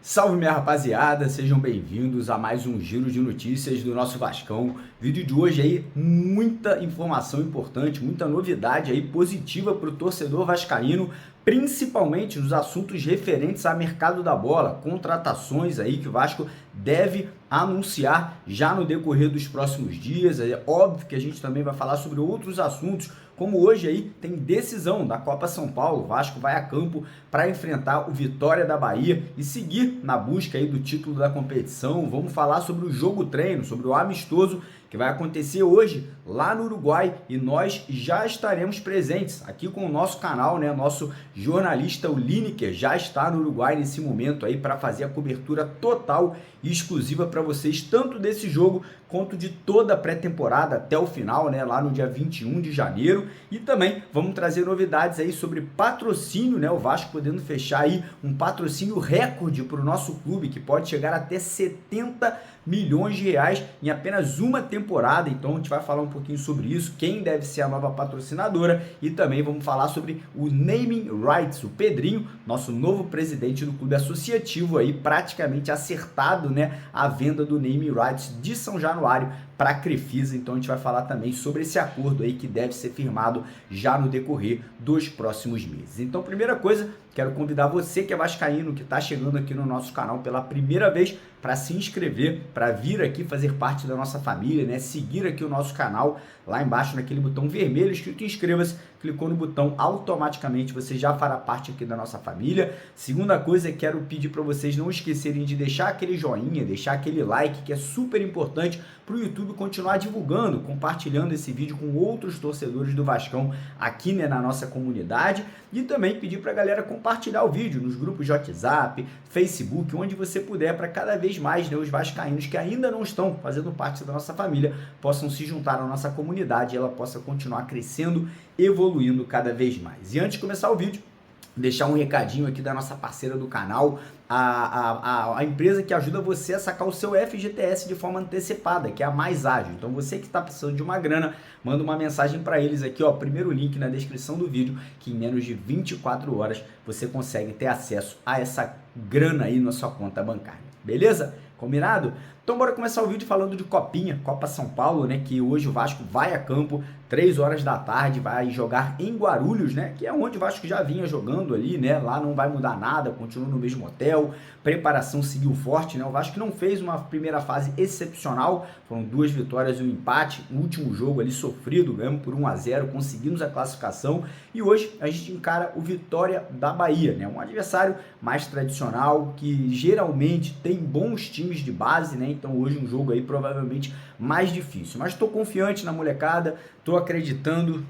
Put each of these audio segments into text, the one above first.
Salve minha rapaziada, sejam bem-vindos a mais um giro de notícias do nosso Vascão. Vídeo de hoje aí, muita informação importante, muita novidade aí positiva para o torcedor vascaíno, principalmente nos assuntos referentes ao mercado da bola, contratações aí que o Vasco deve anunciar já no decorrer dos próximos dias. É óbvio que a gente também vai falar sobre outros assuntos, como hoje aí tem decisão da Copa São Paulo. O Vasco vai a campo para enfrentar o Vitória da Bahia e seguir na busca aí do título da competição. Vamos falar sobre o jogo treino, sobre o amistoso que vai acontecer hoje lá no Uruguai, e nós já estaremos presentes aqui com o nosso canal, né? Nosso jornalista, o Lineker, já está no Uruguai nesse momento aí para fazer a cobertura total e exclusiva para vocês, tanto desse jogo quanto de toda a pré-temporada até o final, né? Lá no dia 21 de janeiro. E também vamos trazer novidades aí sobre patrocínio, né? O Vasco podendo fechar aí um patrocínio recorde para o nosso clube, que pode chegar até 70 milhões de reais em apenas uma temporada. Então a gente vai falar um pouquinho sobre isso, quem deve ser a nova patrocinadora, e também vamos falar sobre o Naming Rights. O Pedrinho, nosso novo presidente do clube associativo aí, praticamente acertado, né, a venda do Naming Rights de São Januário para a Crefisa. Então a gente vai falar também sobre esse acordo aí que deve ser firmado já no decorrer dos próximos meses. Então, primeira coisa, quero convidar você que é vascaíno, que está chegando aqui no nosso canal pela primeira vez, para se inscrever, para vir aqui fazer parte da nossa família, né? Seguir aqui o nosso canal, lá embaixo naquele botão vermelho escrito inscreva-se, clicou no botão, automaticamente você já fará parte aqui da nossa família. Segunda coisa, quero pedir para vocês não esquecerem de deixar aquele joinha, deixar aquele like, que é super importante para o YouTube continuar divulgando, compartilhando esse vídeo com outros torcedores do Vascão aqui, né, na nossa comunidade. E também pedir para a galera compartilhar o vídeo nos grupos de WhatsApp, Facebook, onde você puder, para cada vez mais, né, os vascaínos que ainda não estão fazendo parte da nossa família possam se juntar à nossa comunidade e ela possa continuar crescendo, evoluindo cada vez mais. E antes de começar o vídeo, deixar um recadinho aqui da nossa parceira do canal, a empresa que ajuda você a sacar o seu FGTS de forma antecipada, que é a Mais Ágil. Então você que está precisando de uma grana, manda uma mensagem para eles aqui, ó, primeiro link na descrição do vídeo, que em menos de 24 horas você consegue ter acesso a essa grana aí na sua conta bancária, beleza? Combinado? Então bora começar o vídeo falando de Copinha, Copa São Paulo, né, que hoje o Vasco vai a campo, 3 horas da tarde, vai jogar em Guarulhos, né, que é onde o Vasco já vinha jogando ali, né, lá não vai mudar nada, continua no mesmo hotel, preparação seguiu forte, né, o Vasco não fez uma primeira fase excepcional, foram 2 vitórias e um empate, no último jogo ali sofrido, ganhamos por 1-0, conseguimos a classificação, e hoje a gente encara o Vitória da Bahia, né, um adversário mais tradicional, que geralmente tem bons times de base, né, então hoje um jogo aí provavelmente mais difícil, mas estou confiante na molecada, estou acreditando.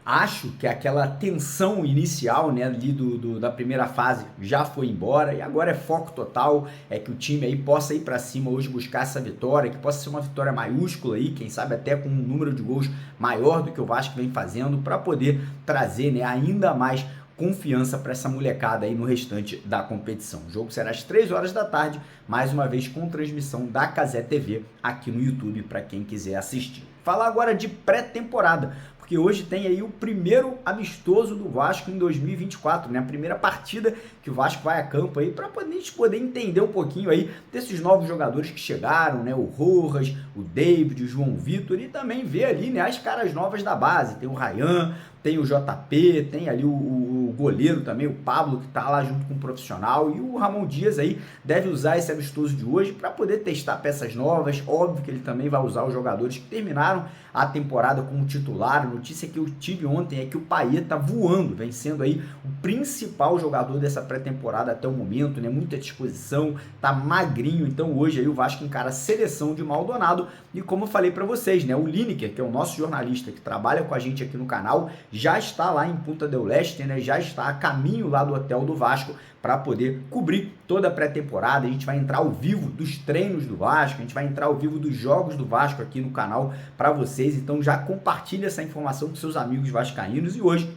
Acho que aquela tensão inicial, né, ali da primeira fase já foi embora, e agora é foco total, é que o time aí possa ir para cima hoje, buscar essa vitória, que possa ser uma vitória maiúscula aí, quem sabe até com um número de gols maior do que o Vasco vem fazendo, para poder trazer, né, ainda mais confiança para essa molecada aí no restante da competição. O jogo será às 3 horas da tarde, mais uma vez com transmissão da Cazé TV aqui no YouTube para quem quiser assistir. Falar agora de pré-temporada, porque hoje tem aí o primeiro amistoso do Vasco em 2024, né? A primeira partida que o Vasco vai a campo aí, para a gente poder entender um pouquinho aí desses novos jogadores que chegaram, né? O Rojas, o David, o João Vitor, e também ver ali, né, as caras novas da base. Tem o Ryan, tem o JP, tem ali o goleiro também, o Pablo, que está lá junto com o profissional, e o Ramon Dias aí deve usar esse amistoso de hoje para poder testar peças novas. Óbvio que ele também vai usar os jogadores que terminaram a temporada como titular. A notícia que eu tive ontem é que o Payet está voando, vem sendo aí o principal jogador dessa pré-temporada até o momento, né? Muita disposição, tá magrinho. Então hoje aí o Vasco encara a seleção de Maldonado, e como eu falei para vocês, né, o Lineker, que é o nosso jornalista que trabalha com a gente aqui no canal, já está lá em Punta del Este, né? Já está a caminho lá do hotel do Vasco para poder cobrir toda a pré-temporada. A gente vai entrar ao vivo dos treinos do Vasco, a gente vai entrar ao vivo dos jogos do Vasco aqui no canal para vocês. Então já compartilha essa informação com seus amigos vascaínos, e hoje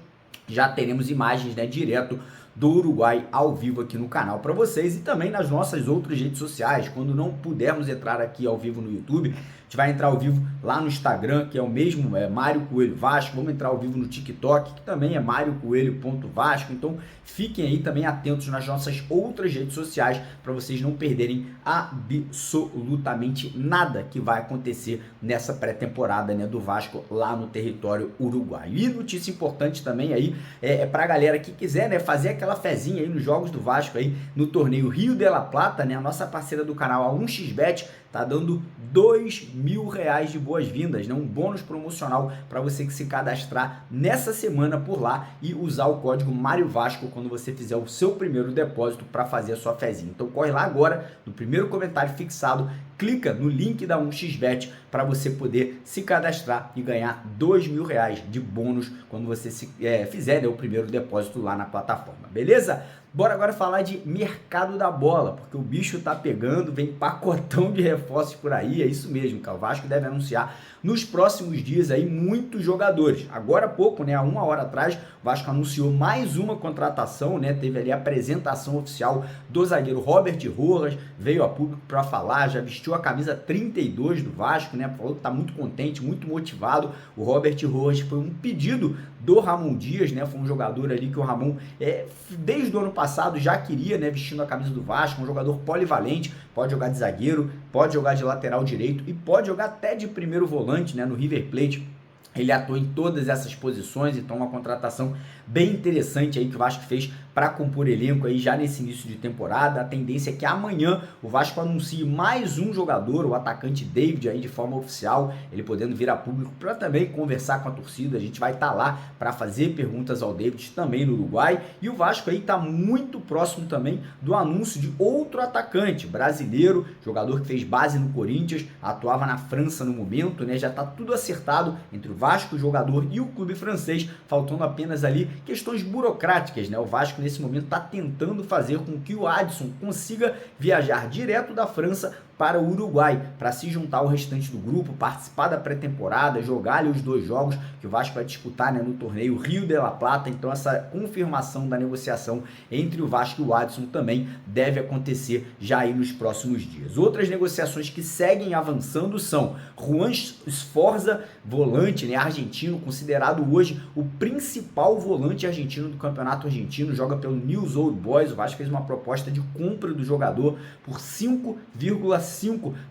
já teremos imagens, né, direto do Uruguai ao vivo aqui no canal para vocês e também nas nossas outras redes sociais. Quando não pudermos entrar aqui ao vivo no YouTube, a gente vai entrar ao vivo lá no Instagram, que é o mesmo, é Mário Coelho Vasco. Vamos entrar ao vivo no TikTok, que também é mariocoelho.vasco. Então fiquem aí também atentos nas nossas outras redes sociais para vocês não perderem absolutamente nada que vai acontecer nessa pré-temporada, né, do Vasco lá no território uruguaio. E notícia importante também aí para a galera que quiser, né, fazer aquela fezinha aí nos jogos do Vasco aí no torneio Rio de la Plata, né, a nossa parceira do canal, a 1xBet, tá dando R$2.000 de boas-vindas, né? Um bônus promocional para você que se cadastrar nessa semana por lá e usar o código Mário Vasco quando você fizer o seu primeiro depósito para fazer a sua fezinha. Então corre lá agora, no primeiro comentário fixado, clica no link da 1xBet para você poder se cadastrar e ganhar R$2.000 de bônus quando você fizer, né, o primeiro depósito lá na plataforma, beleza? Bora agora falar de mercado da bola, porque o bicho tá pegando, vem pacotão de reforços por aí, é isso mesmo, que o Vasco deve anunciar nos próximos dias aí muitos jogadores. Agora há pouco, né, há uma hora atrás, o Vasco anunciou mais uma contratação, né, teve ali a apresentação oficial do zagueiro Robert Rojas, veio a público para falar, já vestiu a camisa 32 do Vasco, né, falou que tá muito contente, muito motivado. O Robert Rojas foi um pedido do Ramon Dias, né, foi um jogador ali que o Ramon, desde o ano passado já queria, né, vestindo a camisa do Vasco, um jogador polivalente, pode jogar de zagueiro, pode jogar de lateral direito e pode jogar até de primeiro volante, né, no River Plate. Ele atua em todas essas posições, então uma contratação bem interessante aí que o Vasco fez para compor elenco aí já nesse início de temporada. A tendência é que amanhã o Vasco anuncie mais um jogador, o atacante David, aí de forma oficial, ele podendo vir a público para também conversar com a torcida. A gente vai estar lá para fazer perguntas ao David também no Uruguai. E o Vasco aí está muito próximo também do anúncio de outro atacante brasileiro, jogador que fez base no Corinthians, atuava na França no momento, né? Já está tudo acertado entre o Vasco, o jogador e o clube francês, faltando apenas ali questões burocráticas, né? O Vasco nesse momento está tentando fazer com que o Adson consiga viajar direto da França para o Uruguai, para se juntar ao restante do grupo, participar da pré-temporada, jogar ali os 2 jogos que o Vasco vai disputar, né, no torneio Rio de la Plata. Então essa confirmação da negociação entre o Vasco e o Adson também deve acontecer já aí nos próximos dias. Outras negociações que seguem avançando são Juan Sforza, volante, né, argentino, considerado hoje o principal volante argentino do campeonato argentino, joga pelo Newell's Old Boys. O Vasco fez uma proposta de compra do jogador por 5,5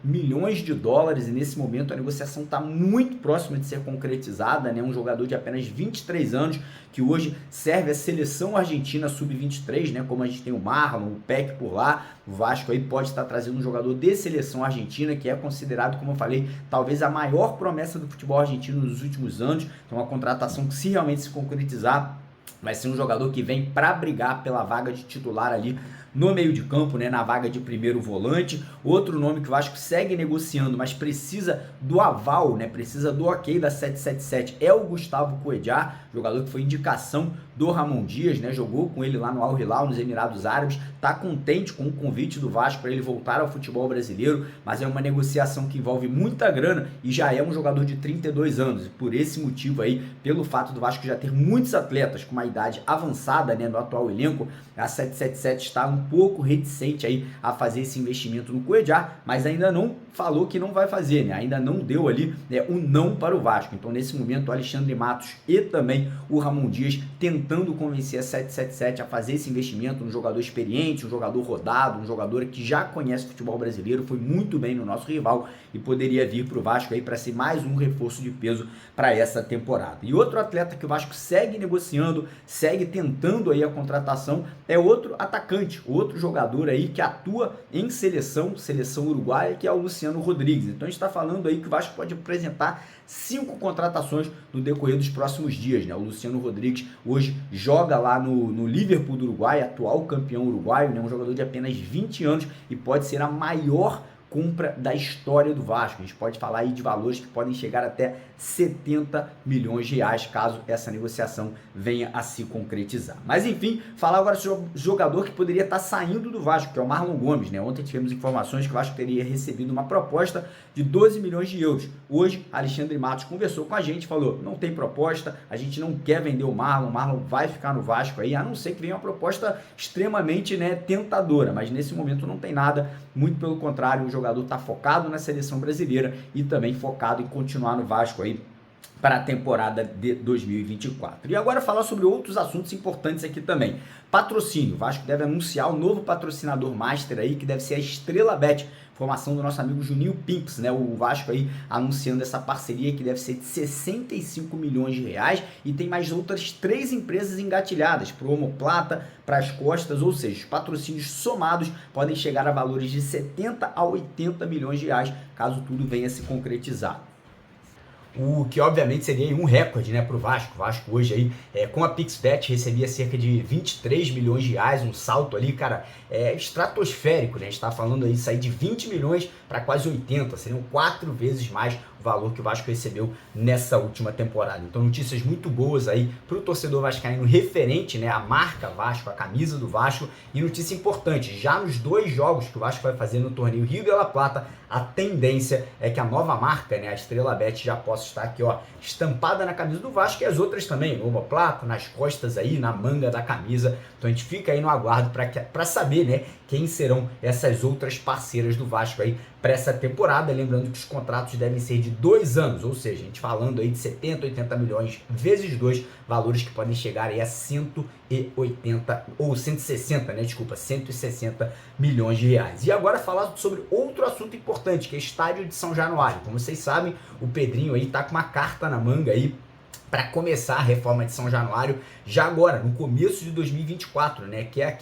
milhões de dólares e nesse momento a negociação está muito próxima de ser concretizada, né? Um jogador de apenas 23 anos que hoje serve a seleção argentina sub-23, né? Como a gente tem o Marlon, o Peck por lá, o Vasco aí pode estar trazendo um jogador de seleção argentina que é considerado, como eu falei, talvez a maior promessa do futebol argentino nos últimos anos. Então uma contratação que, se realmente se concretizar, vai ser um jogador que vem para brigar pela vaga de titular ali no meio de campo, né, na vaga de primeiro volante. Outro nome que o Vasco segue negociando, mas precisa do aval, né, precisa do ok da 777, é o Gustavo Coedjar, jogador que foi indicação do Ramon Dias, né, jogou com ele lá no Al Hilal, nos Emirados Árabes, tá contente com o convite do Vasco para ele voltar ao futebol brasileiro, mas é uma negociação que envolve muita grana e já é um jogador de 32 anos, e por esse motivo aí, pelo fato do Vasco já ter muitos atletas com uma idade avançada, né, no atual elenco, a 777 está um pouco reticente aí a fazer esse investimento no Coedjar, mas ainda não falou que não vai fazer, né? Ainda não deu ali, né, um não para o Vasco. Então nesse momento o Alexandre Matos e também o Ramon Dias tentando convencer a 777 a fazer esse investimento, um jogador experiente, um jogador rodado, um jogador que já conhece o futebol brasileiro, foi muito bem no nosso rival e poderia vir para o Vasco aí para ser mais um reforço de peso para essa temporada. E outro atleta que o Vasco segue negociando, segue tentando aí a contratação, é outro atacante, outro jogador aí que atua em seleção uruguaia, que é o Luciano Rodrigues. Então a gente está falando aí que o Vasco pode apresentar 5 contratações no decorrer dos próximos dias, né? O Luciano Rodrigues hoje joga lá no Liverpool do Uruguai, atual campeão uruguaio, né? Um jogador de apenas 20 anos e pode ser a maior compra da história do Vasco. A gente pode falar aí de valores que podem chegar até 70 milhões de reais, caso essa negociação venha a se concretizar. Mas enfim, falar agora sobre o jogador que poderia estar saindo do Vasco, que é o Marlon Gomes, né? Ontem tivemos informações que o Vasco teria recebido uma proposta de 12 milhões de euros. Hoje, Alexandre Matos conversou com a gente, falou, não tem proposta, a gente não quer vender o Marlon vai ficar no Vasco aí, a não ser que venha uma proposta extremamente, né, tentadora, mas nesse momento não tem nada, muito pelo contrário, o jogador está focado na seleção brasileira e também focado em continuar no Vasco aí para a temporada de 2024. E agora falar sobre outros assuntos importantes aqui também. Patrocínio. O Vasco deve anunciar o novo patrocinador master aí, que deve ser a Estrela Bet. Informação do nosso amigo Juninho Pimps, né? O Vasco aí anunciando essa parceria que deve ser de 65 milhões de reais e tem mais outras 3 empresas engatilhadas, para o Omoplata, para as costas, ou seja, os patrocínios somados podem chegar a valores de 70 a 80 milhões de reais, caso tudo venha a se concretizar. O que obviamente seria um recorde, né, para o Vasco. O Vasco hoje aí, com a PixBet, recebia cerca de 23 milhões de reais, um salto ali, cara, estratosférico, né? A gente está falando aí, sair de 20 milhões para quase 80, seriam 4 vezes mais o valor que o Vasco recebeu nessa última temporada. Então, notícias muito boas aí para o torcedor vascaíno referente, né, a marca Vasco, a camisa do Vasco, e notícia importante, já nos 2 jogos que o Vasco vai fazer no torneio Rio de la Plata, a tendência é que a nova marca, né, a Estrela Bet, já possa estar aqui, ó, estampada na camisa do Vasco e as outras também, no omoplata, nas costas aí, na manga da camisa. Então a gente fica aí no aguardo para saber, né, quem serão essas outras parceiras do Vasco aí para essa temporada. Lembrando que os contratos devem ser de 2 anos, ou seja, a gente falando aí de 70, 80 milhões vezes 2, valores que podem chegar aí a 180 ou 160, né, desculpa, 160 milhões de reais. E agora falar sobre outro assunto importante, que é estádio de São Januário. Como vocês sabem, o Pedrinho aí tá com uma carta na manga aí para começar a reforma de São Januário já agora, no começo de 2024, né? Que é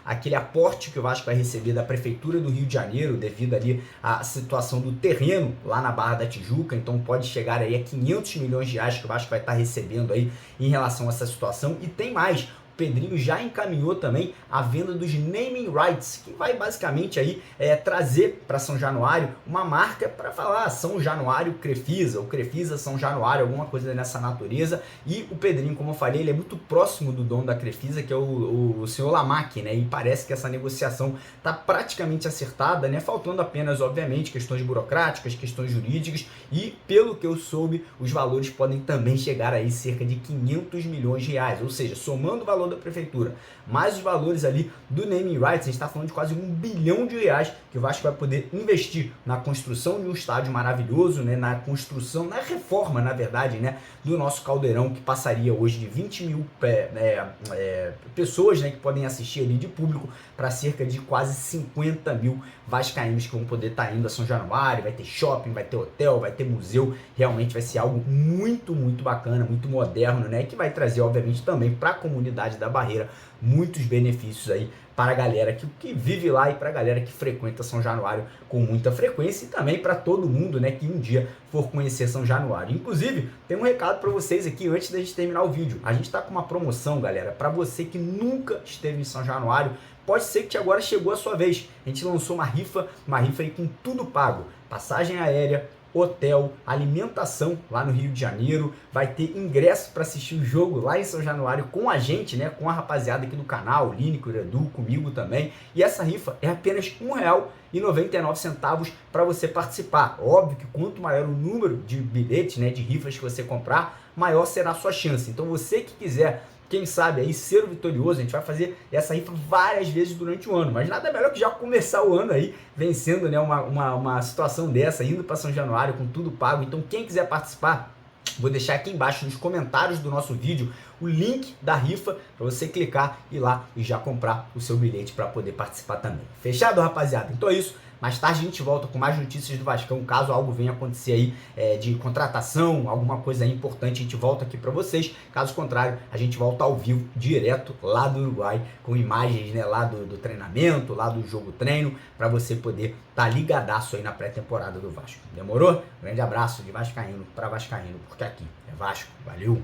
aquele aporte que o Vasco vai receber da Prefeitura do Rio de Janeiro, devido ali à situação do terreno lá na Barra da Tijuca. Então pode chegar aí a 500 milhões de reais que o Vasco vai estar recebendo aí em relação a essa situação. E tem mais. Pedrinho já encaminhou também a venda dos naming rights, que vai basicamente aí trazer para São Januário uma marca para falar São Januário Crefisa, ou Crefisa São Januário, alguma coisa nessa natureza. E o Pedrinho, como eu falei, ele é muito próximo do dono da Crefisa, que é o senhor Lamac, né? E parece que essa negociação está praticamente acertada, né? Faltando apenas, obviamente, questões burocráticas, questões jurídicas, e pelo que eu soube, os valores podem também chegar aí cerca de 500 milhões de reais, ou seja, somando o valor da prefeitura, mais os valores ali do naming rights, a gente está falando de quase 1 bilhão de reais que o Vasco vai poder investir na construção de um estádio maravilhoso, né, na construção, na reforma, na verdade, né, do nosso Caldeirão, que passaria hoje de 20 mil pessoas, né, que podem assistir ali de público, para cerca de quase 50 mil vascaínos que vão poder estar indo a São Januário. Vai ter shopping, vai ter hotel, vai ter museu, realmente vai ser algo muito, muito bacana, muito moderno, né, que vai trazer, obviamente, também para a comunidade da Barreira muitos benefícios aí para a galera que vive lá e para a galera que frequenta São Januário com muita frequência, e também para todo mundo, né, que um dia for conhecer São Januário. Inclusive, tem um recado para vocês aqui antes da gente terminar o vídeo. A gente está com uma promoção, galera, para você que nunca esteve em São Januário. Pode ser que agora chegou a sua vez. A gente lançou uma rifa aí com tudo pago. Passagem aérea, hotel, alimentação lá no Rio de Janeiro, vai ter ingresso para assistir o jogo lá em São Januário com a gente, né, com a rapaziada aqui do canal, o Línico, o Edu, comigo também. E essa rifa é apenas R$1,99 para você participar. Óbvio que quanto maior o número de bilhetes, né, de rifas que você comprar, maior será a sua chance. Então você que quiser, quem sabe aí ser o vitorioso, a gente vai fazer essa rifa várias vezes durante o ano, mas nada melhor que já começar o ano aí vencendo, né, uma situação dessa, indo para São Januário com tudo pago. Então quem quiser participar, vou deixar aqui embaixo nos comentários do nosso vídeo o link da rifa para você clicar, ir lá e já comprar o seu bilhete para poder participar também. Fechado, rapaziada? Então é isso. Mais tarde a gente volta com mais notícias do Vascão, caso algo venha acontecer aí de contratação, alguma coisa aí importante, a gente volta aqui para vocês. Caso contrário, a gente volta ao vivo, direto lá do Uruguai, com imagens, né, lá do treinamento, lá do jogo treino, para você poder estar ligadaço aí na pré-temporada do Vasco. Demorou? Grande abraço de vascaíno para vascaíno, porque aqui é Vasco. Valeu!